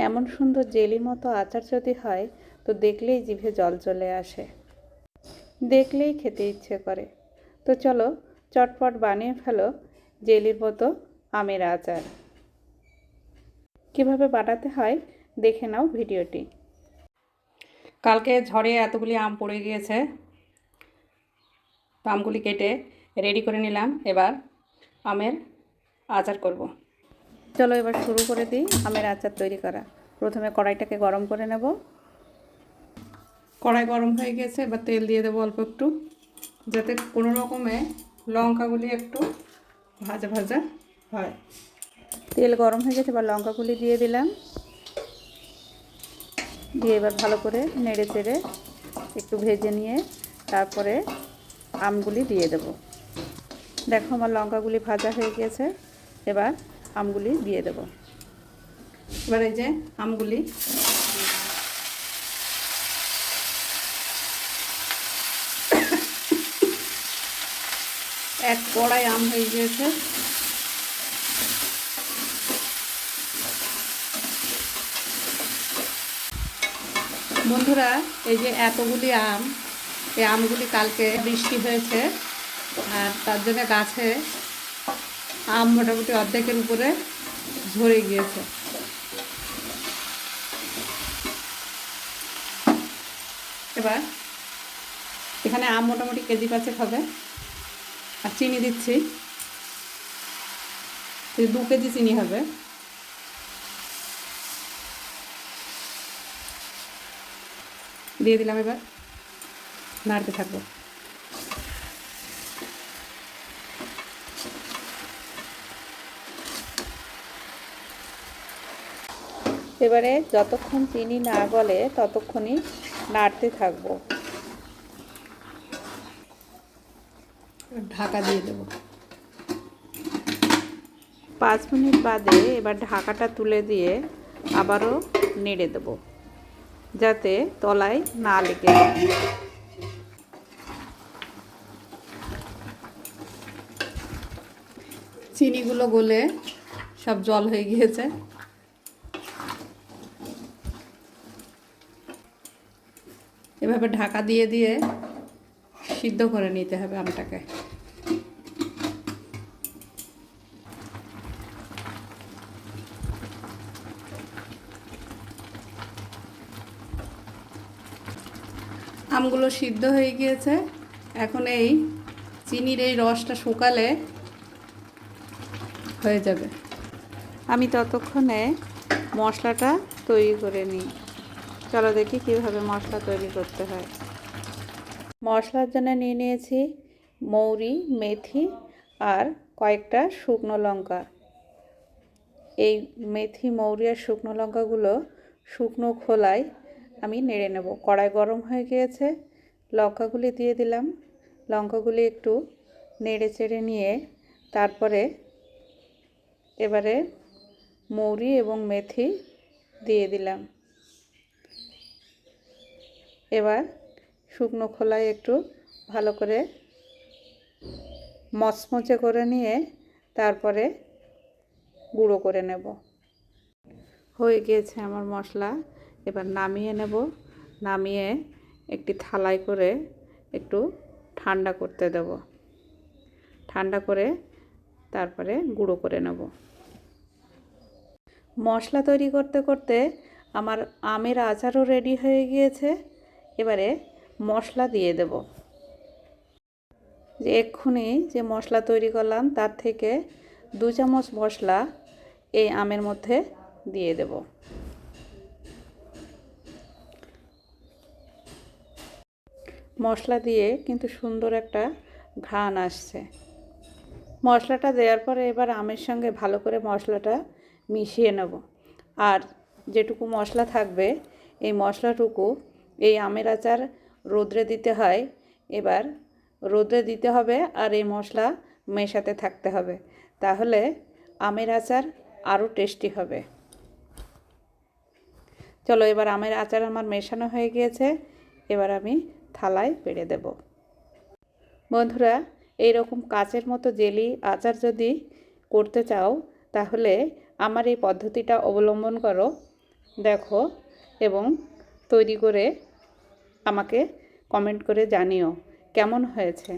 এমন সুন্দর জেলি মতো আচার যদি হয় তো দেখলেই জিভে জল চলে আসে, দেখলেই খেতে ইচ্ছে করে। তো চলো চটপট বানিয়ে ফেলো জেলির মতো আমের আচার। কিভাবে বানাতে হয় দেখে নাও ভিডিওটি। কালকে ঝড়ে এতগুলি আম পড়ে গিয়েছে, তো আমগুলি কেটে রেডি করে নিলাম। এবার আমের আচার করব। চলো এবার শুরু করে দিই আমের আচার তৈরি করা। প্রথমে কড়াইটাকে গরম করে নেব। কড়াই গরম হয়ে গেছে, এবার তেল দিয়ে দেবো অল্প একটু, যাতে কোনো রকমে লঙ্কাগুলি একটু ভাজা ভাজা হয়। তেল গরম হয়ে গেছে, এবার লঙ্কাগুলি দিয়ে দিলাম। দিয়ে এবার ভালো করে নেড়ে চেড়ে একটু ভেজে নিয়ে তারপরে আমগুলি দিয়ে দেব। দেখো আমার লঙ্কাগুলি ভাজা হয়ে গেছে, এবার আমগুলি দিয়ে দেব। এবার এই যে আমগুলি এক কড়াই আম হয়ে গিয়েছে। বন্ধুরা, এই যে এতগুলি আম, এই আমগুলি কালকে বৃষ্টি হয়েছে, আর তার জন্য গাছে আম মোটামুটি অর্ধেকের উপরে ঝরে গিয়েছে। এবার এখানে আম মোটামুটি কেজি 5 হবে, আর চিনি দিচ্ছি 2 কেজি চিনি হবে। দিয়ে দিলাম, এবার নাড়তে থাকবো। এবারে যতক্ষণ চিনি না গলে ততক্ষণই নাড়তে থাকবো। ঢাকা দিয়ে দেবো। 5 মিনিট বাদে এবার ঢাকাটা তুলে দিয়ে আবারও নেড়ে দেবো, যাতে তলায় না লেগে যায়। চিনিগুলো গলে সব জল হয়ে গিয়েছে। এভাবে ঢাকা দিয়ে দিয়ে সিদ্ধ করে নিতে হবে আমটাকে। আমগুলো সিদ্ধ হয়ে গিয়েছে, এখন এই চিনির এই রসটা শুকালে হয়ে যাবে। আমি ততক্ষণে মশলাটা তৈরি করে নিই। চলো দেখি কীভাবে মশলা তৈরি করতে হয়। মশলার জন্য নিয়ে নিয়েছি মৌরি, মেথি আর কয়েকটা শুকনো লঙ্কা। এই মেথি, মৌরি আর শুকনো লঙ্কাগুলো শুকনো খোলায় আমি নেড়ে নেব। কড়াই গরম হয়ে গিয়েছে, লঙ্কাগুলি দিয়ে দিলাম। লঙ্কাগুলি একটু নেড়ে চেড়ে নিয়ে তারপরে এবারে মৌরি এবং মেথি দিয়ে দিলাম। এবার শুকনো খোলায় একটু ভালো করে মচমচে করে নিয়ে তারপরে গুঁড়ো করে নেব। হয়ে গিয়েছে আমার মশলা, এবার নামিয়ে নেব। নামিয়ে একটি থালায় করে একটু ঠান্ডা করতে দেব। ঠান্ডা করে তারপরে গুঁড়ো করে নেব। মশলা তৈরি করতে করতে আমার আমের আচারও রেডি হয়ে গিয়েছে। এবারে মশলা দিয়ে দেব। যে এক্ষুনি যে মশলা তৈরি করলাম তার থেকে 2 চামচ মশলা এই আমের মধ্যে দিয়ে দেব। মশলা দিয়ে কিন্তু সুন্দর একটা ঘ্রাণ আসছে। মশলাটা দেওয়ার পরে এবার আমের সঙ্গে ভালো করে মশলাটা মিশিয়ে নেব। আর যেটুকু মশলা থাকবে এই মশলাটুকু এই আমের আচার রোদ্রে দিতে হয়। এবার রোদ্রে দিতে হবে আর এই মশলা মেশাতে থাকতে হবে, তাহলে আমের আচার আরও টেস্টি হবে। চলো এবার আমের আচার আমার মেশানো হয়ে গিয়েছে, এবার আমি থালায় পেড়ে দেব। বন্ধুরা, এইরকম কাচের মতো জেলি আচার যদি করতে চাও তাহলে আমার এই পদ্ধতিটা অবলম্বন করো। দেখো এবং তৈরি করে আমাকে কমেন্ট করে জানিও কেমন হয়েছে।